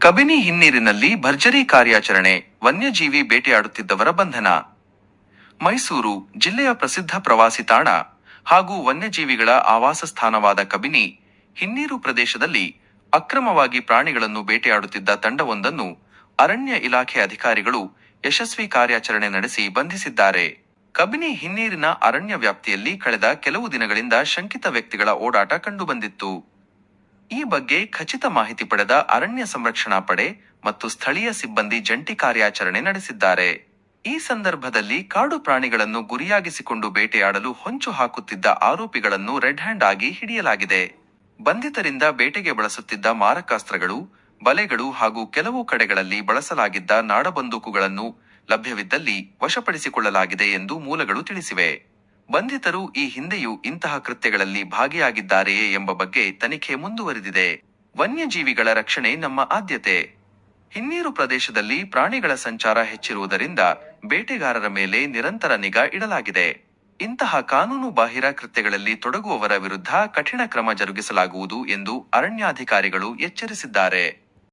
ಕಬಿನಿ ಹಿನ್ನೀರಿನಲ್ಲಿ ಭರ್ಜರಿ ಕಾರ್ಯಾಚರಣೆ, ವನ್ಯಜೀವಿ ಬೇಟೆಯಾಡುತ್ತಿದ್ದವರ ಬಂಧನ. ಮೈಸೂರು ಜಿಲ್ಲೆಯ ಪ್ರಸಿದ್ಧ ಪ್ರವಾಸಿ ತಾಣ ಹಾಗೂ ವನ್ಯಜೀವಿಗಳ ಆವಾಸ ಸ್ಥಾನವಾದ ಕಬಿನಿ ಹಿನ್ನೀರು ಪ್ರದೇಶದಲ್ಲಿ ಅಕ್ರಮವಾಗಿ ಪ್ರಾಣಿಗಳನ್ನು ಬೇಟೆಯಾಡುತ್ತಿದ್ದ ತಂಡವೊಂದನ್ನು ಅರಣ್ಯ ಇಲಾಖೆ ಅಧಿಕಾರಿಗಳು ಯಶಸ್ವಿ ಕಾರ್ಯಾಚರಣೆ ನಡೆಸಿ ಬಂಧಿಸಿದ್ದಾರೆ. ಕಬಿನಿ ಹಿನ್ನೀರಿನ ಅರಣ್ಯ ವ್ಯಾಪ್ತಿಯಲ್ಲಿ ಕಳೆದ ಕೆಲವು ದಿನಗಳಿಂದ ಶಂಕಿತ ವ್ಯಕ್ತಿಗಳ ಓಡಾಟ ಕಂಡುಬಂದಿತ್ತು. ಈ ಬಗ್ಗೆ ಖಚಿತ ಮಾಹಿತಿ ಪಡೆದ ಅರಣ್ಯ ಸಂರಕ್ಷಣಾ ಪಡೆ ಮತ್ತು ಸ್ಥಳೀಯ ಸಿಬ್ಬಂದಿ ಜಂಟಿ ಕಾರ್ಯಾಚರಣೆ ನಡೆಸಿದ್ದಾರೆ. ಈ ಸಂದರ್ಭದಲ್ಲಿ ಕಾಡು ಪ್ರಾಣಿಗಳನ್ನು ಗುರಿಯಾಗಿಸಿಕೊಂಡು ಬೇಟೆಯಾಡಲು ಹೊಂಚು ಹಾಕುತ್ತಿದ್ದ ಆರೋಪಿಗಳನ್ನು ರೆಡ್ ಹ್ಯಾಂಡ್ ಆಗಿ ಹಿಡಿಯಲಾಗಿದೆ. ಬಂಧಿತರಿಂದ ಬೇಟೆಗೆ ಬಳಸುತ್ತಿದ್ದ ಮಾರಕಾಸ್ತ್ರಗಳು, ಬಲೆಗಳು ಹಾಗೂ ಕೆಲವು ಕಡೆಗಳಲ್ಲಿ ಬಳಸಲಾಗಿದ್ದ ನಾಡಬಂದೂಕುಗಳನ್ನು ಲಭ್ಯವಿದ್ದಲ್ಲಿ ವಶಪಡಿಸಿಕೊಳ್ಳಲಾಗಿದೆ ಎಂದು ಮೂಲಗಳು ತಿಳಿಸಿವೆ. ಬಂಧಿತರು ಈ ಹಿಂದೆಯೂ ಇಂತಹ ಕೃತ್ಯಗಳಲ್ಲಿ ಭಾಗಿಯಾಗಿದ್ದಾರೆಯೇ ಎಂಬ ಬಗ್ಗೆ ತನಿಖೆ ಮುಂದುವರಿದಿದೆ. ವನ್ಯಜೀವಿಗಳ ರಕ್ಷಣೆ ನಮ್ಮ ಆದ್ಯತೆ. ಹಿನ್ನೀರು ಪ್ರದೇಶದಲ್ಲಿ ಪ್ರಾಣಿಗಳ ಸಂಚಾರ ಹೆಚ್ಚಿರುವುದರಿಂದ ಬೇಟೆಗಾರರ ಮೇಲೆ ನಿರಂತರ ನಿಗಾ ಇಡಲಾಗಿದೆ. ಇಂತಹ ಕಾನೂನು ಬಾಹಿರ ಕೃತ್ಯಗಳಲ್ಲಿ ತೊಡಗುವವರ ವಿರುದ್ಧ ಕಠಿಣ ಕ್ರಮ ಜರುಗಿಸಲಾಗುವುದು ಎಂದು ಅರಣ್ಯಾಧಿಕಾರಿಗಳು ಎಚ್ಚರಿಸಿದ್ದಾರೆ.